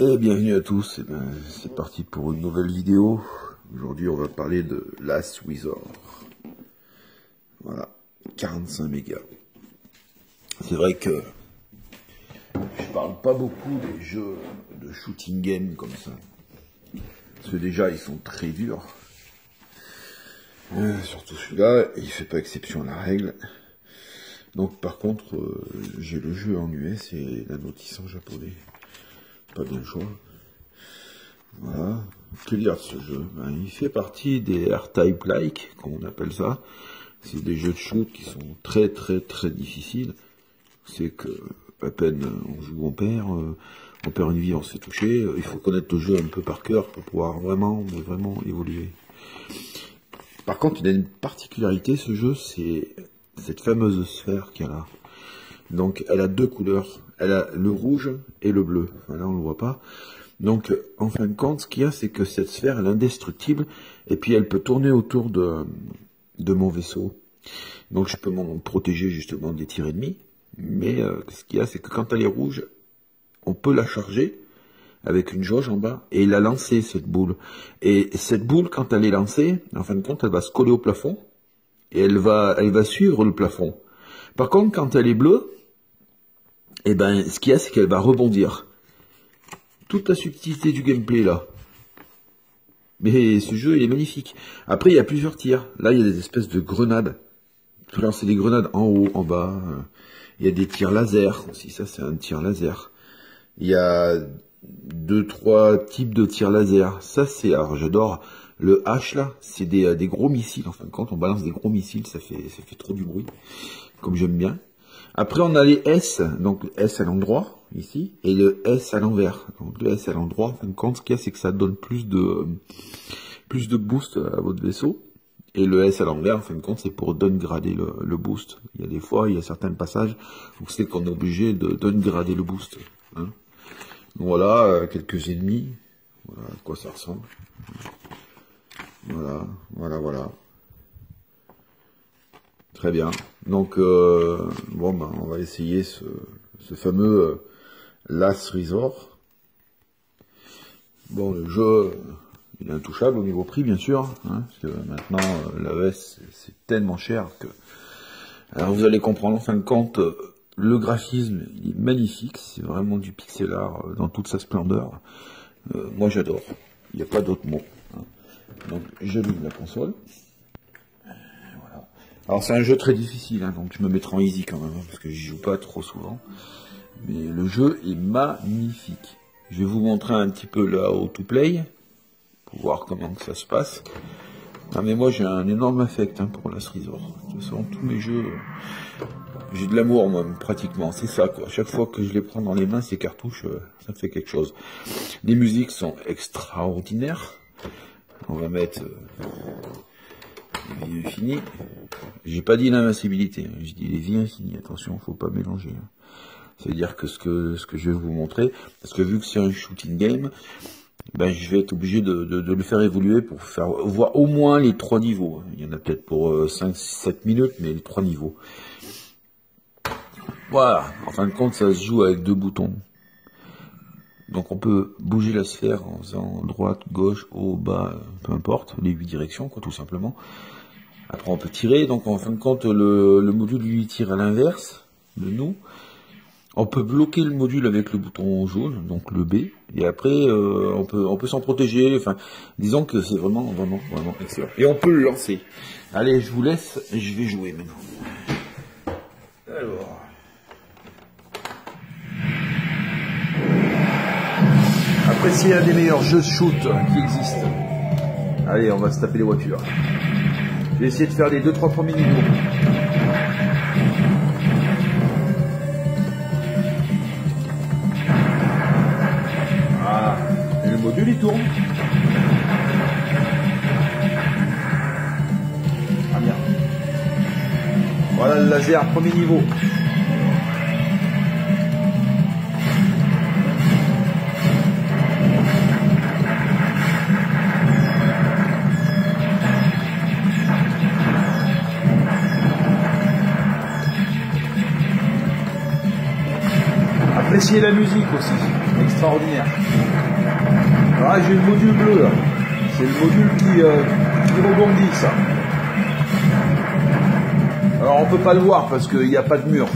Et bienvenue à tous, c'est parti pour une nouvelle vidéo. Aujourd'hui on va parler de Last Resort. Voilà, 45 mégas. C'est vrai que je parle pas beaucoup des jeux de shooting game comme ça. Parce que déjà ils sont très durs. Surtout celui-là, il fait pas exception à la règle. Donc par contre, j'ai le jeu en US et la notice en japonais. Pas bien le choix. Voilà. Que dire de ce jeu? Il fait partie des R-Type like, comme on appelle ça. C'est des jeux de shoot qui sont très difficiles. C'est que à peine on joue, on perd une vie, on se fait toucher. Il faut connaître le jeu un peu par cœur pour pouvoir vraiment évoluer. Par contre, il a une particularité, ce jeu, c'est cette fameuse sphère qu'il y a là. Donc, elle a deux couleurs. Elle a le rouge et le bleu. Enfin, là, on ne le voit pas. Donc, en fin de compte, ce qu'il y a, c'est que cette sphère, elle est indestructible. Et puis, elle peut tourner autour de mon vaisseau. Donc, je peux m'en protéger, justement, des tirs ennemis. Mais, ce qu'il y a, c'est que quand elle est rouge, on peut la charger avec une jauge en bas et la lancer, cette boule. Et cette boule, quand elle est lancée, en fin de compte, elle va se coller au plafond. Et elle va suivre le plafond. Par contre, quand elle est bleue, eh ben, ce qu'il y a, c'est qu'elle va rebondir. Toute la subtilité du gameplay, là. Mais ce jeu, il est magnifique. Après, il y a plusieurs tirs. Là, il y a des espèces de grenades. Tu peux lancer des grenades en haut, en bas. Il y a des tirs laser aussi. Ça, c'est un tir laser. Il y a 2-3 types de tirs laser. Ça, c'est... Alors, j'adore... Le H, là, c'est des gros missiles. En fin de compte, on balance des gros missiles. Ça fait trop du bruit. Comme j'aime bien. Après, on a les S, donc le S à l'endroit, ici, et le S à l'envers. Donc le S à l'endroit, en fin de compte, ce qu'il y a, c'est que ça donne plus de boost à votre vaisseau. Et le S à l'envers, en fin de compte, c'est pour downgrader le boost. Il y a des fois, il y a certains passages où c'est qu'on est obligé de downgrader le boost. Hein. Donc voilà, quelques ennemis. Voilà à quoi ça ressemble. Voilà. Très bien. Donc, on va essayer ce fameux Last Resort. Bon, le jeu, il est intouchable au niveau prix, bien sûr, hein, parce que maintenant, l'AES, c'est tellement cher que... Alors, vous allez comprendre, en fin de compte, le graphisme, il est magnifique, c'est vraiment du pixel art dans toute sa splendeur. Moi, j'adore. Il n'y a pas d'autre mot. Hein. Donc, j'allume la console. Alors c'est un jeu très difficile, hein, donc je me mettrai en easy quand même, hein, parce que j'y joue pas trop souvent. Mais le jeu est magnifique. Je vais vous montrer un petit peu là how to play, pour voir comment que ça se passe. Ah, mais moi j'ai un énorme affect pour Last Resort. De toute façon, tous mes jeux, j'ai de l'amour moi, pratiquement, c'est ça quoi. Chaque fois que je les prends dans les mains, ces cartouches, ça fait quelque chose. Les musiques sont extraordinaires. On va mettre... les vies infinies. J'ai pas dit l'invincibilité, hein. J'ai dit les vies infinies. Attention, faut pas mélanger. C'est-à-dire que ce que je vais vous montrer, parce que vu que c'est un shooting game, ben je vais être obligé de le faire évoluer pour faire voir au moins les 3 niveaux. Il y en a peut-être pour 5-7 minutes, mais les 3 niveaux. Voilà. En fin de compte, ça se joue avec 2 boutons. Donc on peut bouger la sphère en faisant droite, gauche, haut, bas, peu importe, les 8 directions, quoi, tout simplement. Après on peut tirer, donc en fin de compte le module lui tire à l'inverse de nous. On peut bloquer le module avec le bouton jaune, donc le B, et après on peut s'en protéger, enfin disons que c'est vraiment excellent. Et on peut le lancer. Allez, je vous laisse, je vais jouer maintenant. Alors... Après, c'est un des meilleurs jeux de shoot qui existent. Allez, on va se taper les voitures. Je vais essayer de faire les 2-3 premiers niveaux. Ah, et le module il tourne. Ah bien. Voilà le laser, premier niveau. Appréciez la musique aussi, extraordinaire. Alors là, j'ai le module bleu, là. C'est le module qui rebondit, ça. Alors, on peut pas le voir parce qu'il n'y a pas de mur.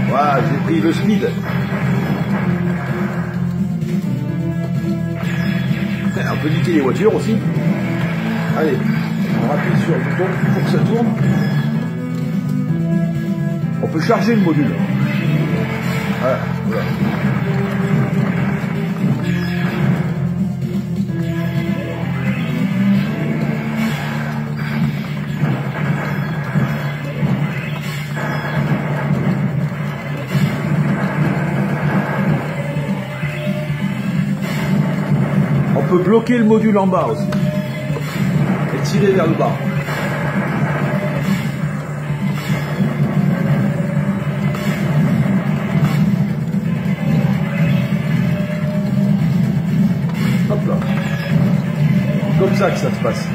Voilà, j'ai pris le speed. On peut niquer les voitures aussi. Allez, on appuie sur le bouton pour que ça tourne. On peut charger le module. Voilà, voilà. On peut bloquer le module en bas aussi et tirer vers le bas. Hop là. Comme ça que ça se passe.